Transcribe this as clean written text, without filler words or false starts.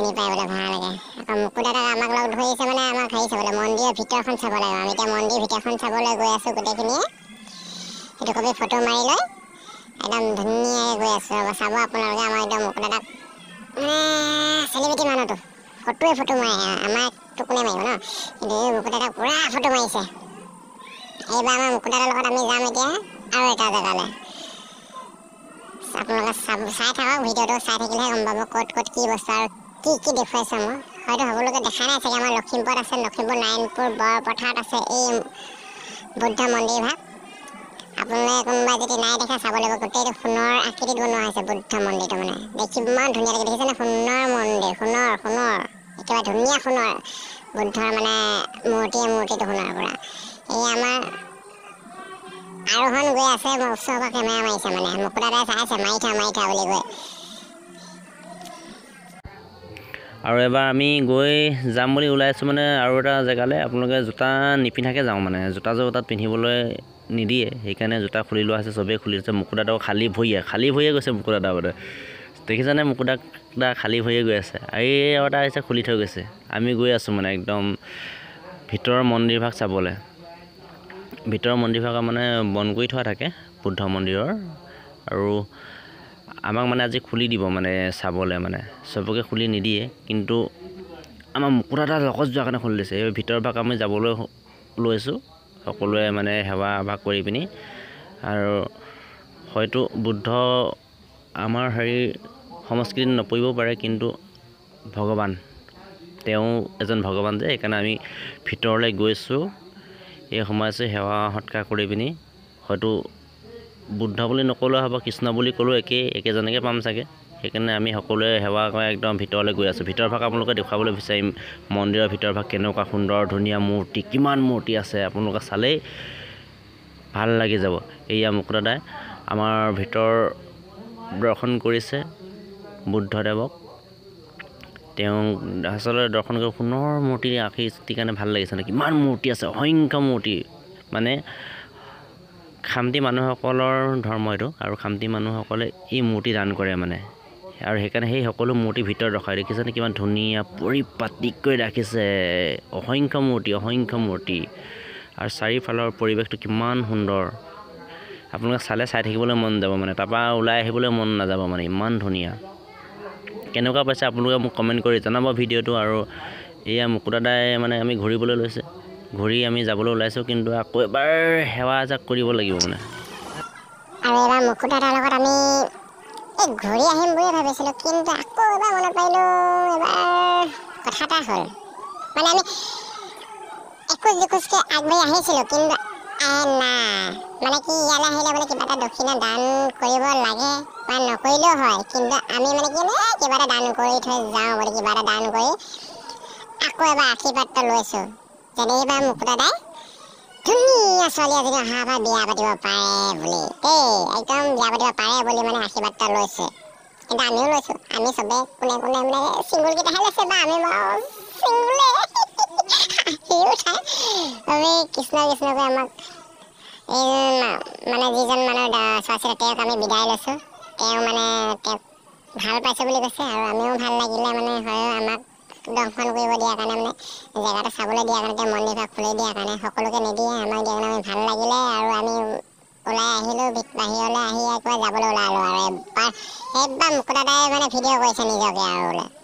চিনি পাই বোলে ভাল লাগে আকৌ মুকুদাদাক আমাক লগ ধৰিছে মানে আমাক হেৰি চাবলৈ মন্দিৰৰ ভিতৰখন চাব লাগিব আমি এতিয়া মন্দিৰৰ ভিতৰখন চাবলৈ গৈ আছোঁ গোটেইখিনিয়ে সেইটো কপি ফটো মাৰি লৈ একদম ধুনীয়াকৈ গৈ আছোঁ ৰ'ব চাব আপোনালোকে আমাৰ একদম মুকুদাদাক মানে চেলিব্ৰিটি মানুহটো ফটো মাৰে আমাকতো কোনে মাৰিব ন কিন্তু এই মুকুদাদাক পূৰা ফটো মাৰিছে এইবাৰ আমাৰ মুকুদাদাৰ লগত আমি যাম এতিয়া আৰু এটা জেগালৈ আপোনালোকে চাই থাকক ভিডিঅ'টো চাই থাকিলেহে গম পাব ক'ত কি বস্তু আৰু কি দেখুৱাইছে মই হয়তো সকলোকে দেখা নাই চাগে আমাৰ লখিমপুৰত আছে লখিমপুৰ নাৰায়ণপুৰ বৰপথাৰত আছে এই বুদ্ধ মন্দিৰভাগ আপোনালোকে কোনোবাই যদি নাই দেখা চাব লাগিব গোটেইটো সোণৰ আকৃতিত বনোৱা হৈছে বুদ্ধ মন্দিৰটো মানে দেখি ইমান ধুনীয়া লাগে দেখিছেনে সোণৰ মন্দিৰ সোণৰ একেবাৰে ধুনীয়া সোণৰ বুদ্ধৰ মানে মূৰ্তিটো সোণৰ পৰা এই আমাৰ আৰোহণ গৈ আছে মই ওচৰৰ পৰা কেমেৰা মাৰিছে মানে মুকুদাদাই চাইছে মাৰি থা বুলি কৈ আৰু এবাৰ আমি গৈ যাম বুলি ওলাইছোঁ মানে আৰু এটা জেগালৈ আপোনালোকে জোতা নিপিন্ধাকৈ যাওঁ মানে জোতাযোৰ তাত পিন্ধিবলৈ নিদিয়ে সেইকাৰণে জোতা খুলি লোৱা হৈছে চবেই খুলি লৈছে মুকুদাদাও খালী ভৰিয়ে গৈছে মুকুদাদা বোলে দেখিছেনে মুকুদাদা খালী ভৰিয়ে গৈ আছে আৰু এটা আহিছে খুলি থৈ গৈছে আমি গৈ আছোঁ মানে একদম ভিতৰৰ মন্দিৰভাগ চাবলৈ ভিতৰৰ মন্দিৰভাগ মানে বন্ধ কৰি থোৱা থাকে বুদ্ধ মন্দিৰৰ আৰু আমাক মানে আজি খুলি দিব মানে চাবলৈ মানে চবকে খুলি নিদিয়ে কিন্তু আমাৰ মুকুদাদাৰ লগত যোৱাৰ কাৰণে খুলি দিছে এই ভিতৰৰ ভাগ আমি যাবলৈ লৈছোঁ সকলোৱে মানে সেৱা ভাগ কৰি পিনি আৰু হয়তো বুদ্ধ আমাৰ সংস্কৃতিত নপৰিব পাৰে কিন্তু ভগৱান তেওঁ এজন ভগৱান যে সেইকাৰণে আমি ভিতৰলৈ গৈছোঁ এই সময়ত সেৱা সৎকাৰ কৰি পিনি হয়তো বুদ্ধ বুলি নক'লেও হ'ব কৃষ্ণ বুলি ক'লেও একেজনকে পাম চাগে সেইকাৰণে আমি সকলোৱে সেৱা কৰি একদম ভিতৰলৈ গৈ আছোঁ ভিতৰ ভাগ আপোনালোকে দেখুৱাবলৈ বিচাৰিম মন্দিৰৰ ভিতৰ ভাগ কেনেকুৱা সুন্দৰ ধুনীয়া মূৰ্তি কিমান মূৰ্তি আছে আপোনালোকে চালেই ভাল লাগি যাব এয়া মুকুদাদাই আমাৰ ভিতৰ দৰ্শন কৰিছে বুদ্ধদেৱক তেওঁ আচলতে দৰ্শন কৰি সোণৰ মূৰ্তিৰ আকৃতিৰ কাৰণে ভাল লাগিছে ন কিমান মূৰ্তি আছে অসংখ্য মূৰ্তি মানে খামতি মানুহসকলৰ ধৰ্ম এইটো আৰু খামতি মানুহসকলে এই মূৰ্তি দান কৰে মানে আৰু সেইকাৰণে সেই সকলো মূৰ্তি ভিতৰত ৰখাই দেখিছেনে কিমান ধুনীয়া পৰিপাটিকৈ ৰাখিছে অসংখ্য মূৰ্তি আৰু চাৰিওফালৰ পৰিৱেশটো কিমান সুন্দৰ আপোনালোকে চাই থাকিবলৈ মন যাব মানে তাৰপৰা ওলাই আহিবলৈ মন নাযাব মানে ইমান ধুনীয়া কেনেকুৱা পাইছে আপোনালোকে মোক কমেণ্ট কৰি জনাব ভিডিঅ'টো আৰু এয়া মুকুদাদাই মানে আমি ঘূৰিবলৈ লৈছে ঘূৰি আমি যাবলৈ ওলাইছোঁ কিন্তু আকৌ এবাৰ সেৱা এজাক কৰিব লাগিব মানে আৰু এবাৰ মুকুদাদাৰ লগত আমি ঘূৰি আহিম বুলি ভাবিছিলোঁ কিন্তু আকৌ এবাৰ মনত পাৰিলোঁ এবাৰ কথা এটা হ'ল মানে আমি এখোজকৈ আগবাঢ়ি আহিছিলোঁ কিন্তু মানে কি ইয়ালৈ আহিলে বোলে কিবা এটা দক্ষিণা দান কৰিব লাগে বা নকৰিলেও হয় কিন্তু আমি মানে কি কিবা এটা দান কৰি থৈ যাওঁ বুলি কিবা এটা দান কৰি আকৌ এবাৰ আশীৰ্বাদটো লৈছোঁ যেনে এইবাৰ মুকুদাদাই ধুনীয়া ছোৱালী এজনী অহাৰ পৰা বিয়া পাতিব পাৰে বুলি একদম বিয়া পাতিব পাৰে বুলি মানে আশীৰ্বাদটো লৈছে কিন্তু আমিও লৈছোঁ আমি চবে কোনে মানে চিংগুলকেইটাহে লৈছে বা আমি বাৰু চিংগুলে আমি কৃষ্ণ কৰি আমাক মানে যিজন মানুহ চোৱাছিলে তেওঁক আমি বিদায় লৈছোঁ তেওঁ মানে তেওঁক ভাল পাইছে বুলি কৈছে আৰু আমিও ভাল লাগিলে মানে হয় আমাক দৰ্শন কৰিব দিয়াৰ কাৰণে মানে জেগাটো চাবলৈ দিয়াৰ কাৰণে তেওঁ মন্দিৰভাগ খুলি দিয়াৰ কাৰণে সকলোকে নিদিয়ে আমাক দিয়াৰ কাৰণে আমি ভাল লাগিলে আৰু আমি ওলাই আহিলোঁ বাহিৰলৈ আহি একবাৰ যাবলৈ ওলালোঁ আৰু এবাৰ মুকুদাদাই মানে ভিডিঅ' কৰিছে নিজকে আৰু বোলে